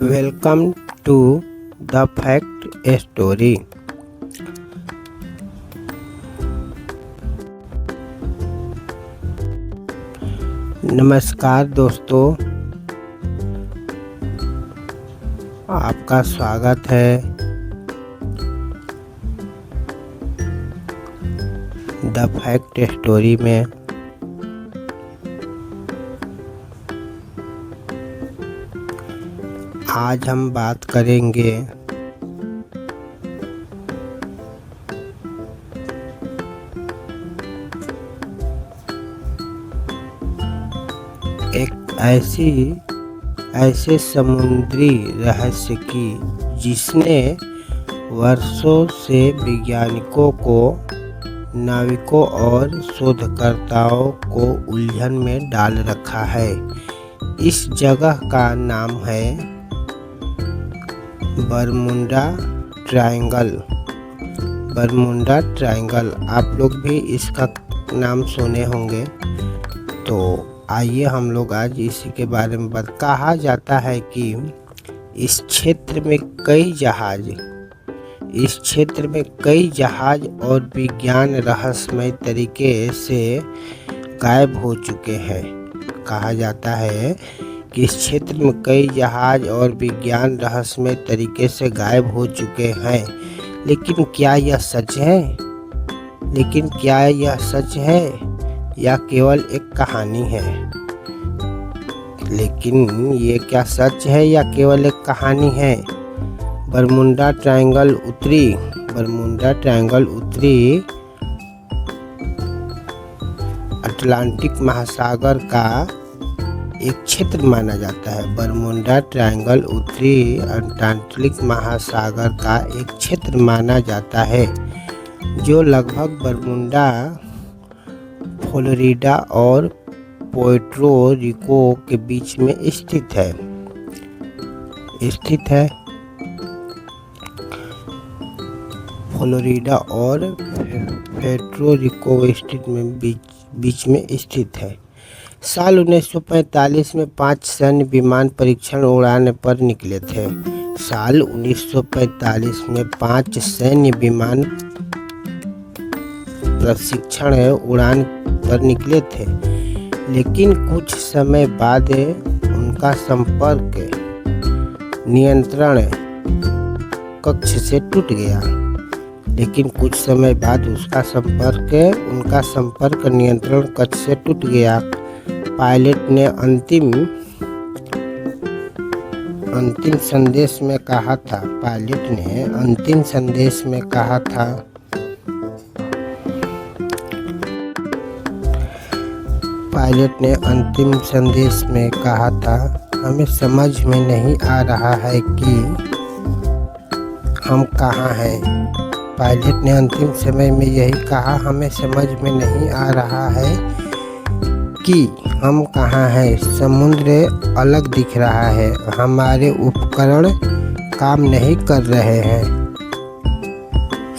Welcome to the Fact Story. नमस्कार दोस्तों, आपका स्वागत है द फैक्ट स्टोरी में। आज हम बात करेंगे एक ऐसे समुद्री रहस्य की जिसने वर्षों से वैज्ञानिकों को, नाविकों और शोधकर्ताओं को उलझन में डाल रखा है। इस जगह का नाम है बरमुडा ट्रायंगल। बरमुडा ट्रायंगल, आप लोग भी इसका नाम सुने होंगे। तो आइए हम लोग आज इसी के बारे में कहा जाता है कि इस क्षेत्र में कई जहाज और विज्ञान रहस्यमय तरीके से गायब हो चुके हैं। कहा जाता है कि इस क्षेत्र में कई जहाज और विज्ञान रहस्यमय तरीके से गायब हो चुके हैं। लेकिन क्या यह सच है या केवल एक कहानी है? लेकिन ये क्या सच है या केवल एक कहानी है? बरमुडा ट्रायंगल उत्तरी अटलांटिक महासागर का एक क्षेत्र माना जाता है। बरमुडा ट्रायंगल उत्तरी अटलांटिक महासागर का एक क्षेत्र माना जाता है जो लगभग बरमुडा, फ्लोरिडा और पोर्टो रिको के बीच में स्थित है। फ्लोरिडा और पोर्टो रिको बीच में स्थित है। साल 1945 में 5 सैन्य विमान परीक्षण उड़ान पर निकले थे। साल 1945 में 5 सैन्य विमान प्रशिक्षण उड़ान पर निकले थे, लेकिन कुछ समय बाद उनका संपर्क नियंत्रण कक्ष से टूट गया। उनका संपर्क नियंत्रण कक्ष से टूट गया। पायलट ने अंतिम संदेश में कहा था हमें समझ में नहीं आ रहा है कि हम कहाँ हैं। पायलट ने अंतिम समय में यही कहा, हमें समझ में नहीं आ रहा है कि हम कहाँ हैं। समुद्र अलग दिख रहा है, हमारे उपकरण काम नहीं कर रहे हैं।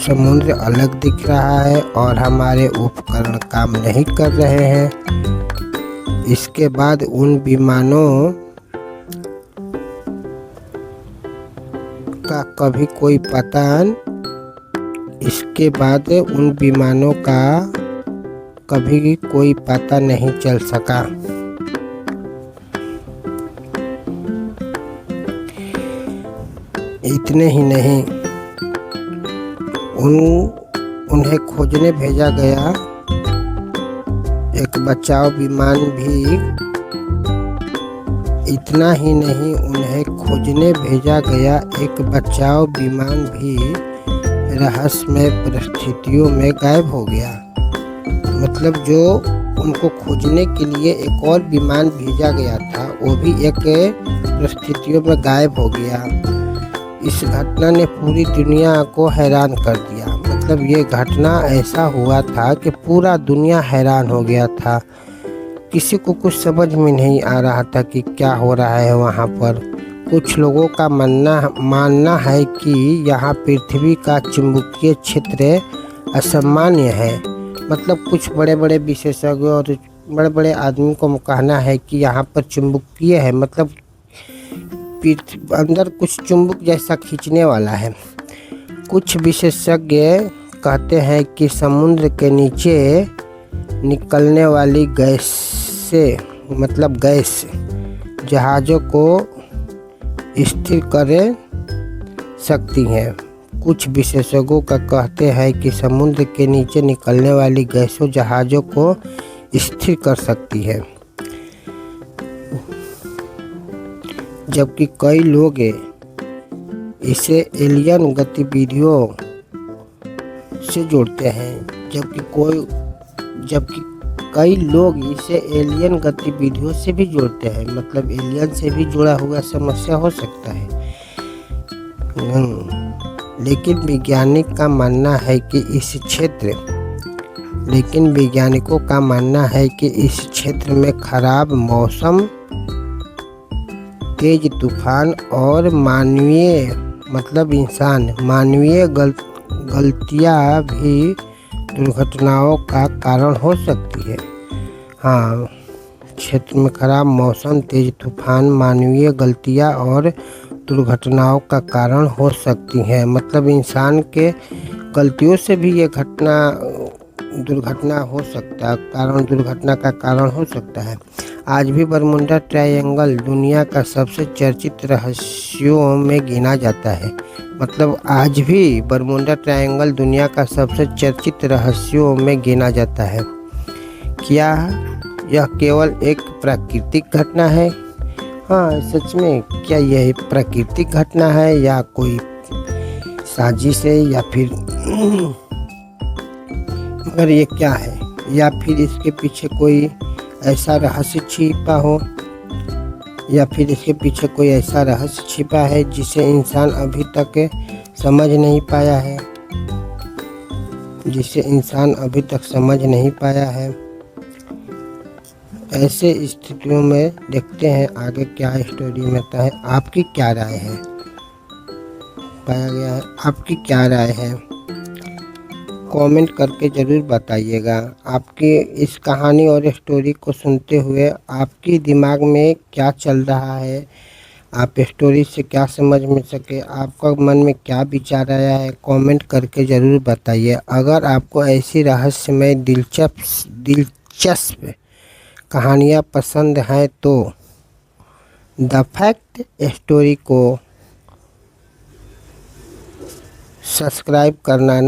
समुद्र अलग दिख रहा है और हमारे उपकरण काम नहीं कर रहे हैं। इसके बाद उन विमानों का कभी कोई पता नहीं चल सका। इतने ही नहीं, उन्हें खोजने भेजा गया एक बचाव विमान भी रहस्यमय परिस्थितियों में गायब हो गया। मतलब जो उनको खोजने के लिए एक और विमान भेजा गया था, वो भी एक परिस्थितियों में गायब हो गया। इस घटना ने पूरी दुनिया को हैरान कर दिया। मतलब ये घटना ऐसा हुआ था कि पूरा दुनिया हैरान हो गया था। किसी को कुछ समझ में नहीं आ रहा था कि क्या हो रहा है वहाँ पर। कुछ लोगों का मानना है कि यहाँ पृथ्वी का चुंबकीय क्षेत्र असामान्य है। मतलब कुछ बड़े बड़े विशेषज्ञों और बड़े बड़े आदमी को कहना है कि यहाँ पर चुंबकीय है, मतलब अंदर कुछ चुंबक जैसा खींचने वाला है। कुछ विशेषज्ञ कहते हैं कि समुद्र के नीचे निकलने वाली गैस से मतलब गैस जहाज़ों को स्थिर कर सकती हैं। कुछ विशेषज्ञों का कहते हैं कि समुद्र के नीचे निकलने वाली गैसों जहाज़ों को स्थिर कर सकती है, जबकि कई लोग इसे एलियन गतिविधियों से जोड़ते हैं। जबकि कई लोग इसे एलियन गतिविधियों से भी जोड़ते हैं, मतलब एलियन से भी जुड़ा हुआ समस्या हो सकता है। लेकिन वैज्ञानिकों का मानना है कि इस क्षेत्र में खराब मौसम, तेज तूफान और मानवीय गलतियाँ भी दुर्घटनाओं का कारण हो सकती है। हाँ, क्षेत्र में खराब मौसम, तेज तूफान, मानवीय गलतियाँ और दुर्घटनाओं का कारण हो सकती हैं। मतलब इंसान के गलतियों से भी ये दुर्घटना का कारण हो सकता है। आज भी बरमुडा ट्रायंगल दुनिया का सबसे चर्चित रहस्यों में गिना जाता है। मतलब आज भी बरमुडा ट्रायंगल दुनिया का सबसे चर्चित रहस्यों में गिना जाता है। क्या यह केवल एक प्राकृतिक घटना है? हाँ, सच में क्या यह एक प्राकृतिक घटना है या कोई साजिश है, या फिर मगर ये क्या है, या फिर इसके पीछे कोई ऐसा रहस्य छिपा है जिसे इंसान अभी तक समझ नहीं पाया है। ऐसे स्थितियों में देखते हैं आगे क्या स्टोरी में आता है। आपकी क्या राय है? पाया गया है, आपकी क्या राय है? कमेंट करके ज़रूर बताइएगा। आपकी इस कहानी और स्टोरी को सुनते हुए आपके दिमाग में क्या चल रहा है, आप स्टोरी से क्या समझ में सके, आपका मन में क्या विचार आया है, कमेंट करके ज़रूर बताइए। अगर आपको ऐसी रहस्यमय दिलचस्प कहानियाँ पसंद हैं तो द फैक्ट स्टोरी को सब्सक्राइब करना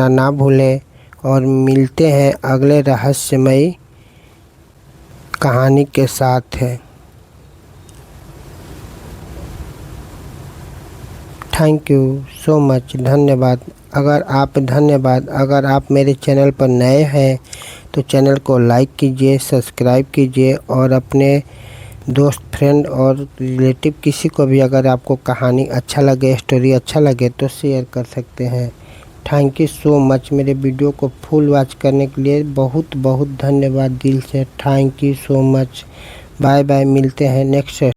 ना भूलें और मिलते हैं अगले रहस्यमय कहानी के साथ है। थैंक यू सो मच, धन्यवाद। अगर आप मेरे चैनल पर नए हैं तो चैनल को लाइक कीजिए, सब्सक्राइब कीजिए और अपने दोस्त, फ्रेंड और रिलेटिव किसी को भी अगर आपको कहानी अच्छा लगे, स्टोरी अच्छा लगे तो शेयर कर सकते हैं। Thank you so much. मेरे वीडियो को फुल वॉच करने के लिए बहुत बहुत धन्यवाद दिल से। Thank you so much. Bye bye, मिलते हैं नेक्स्ट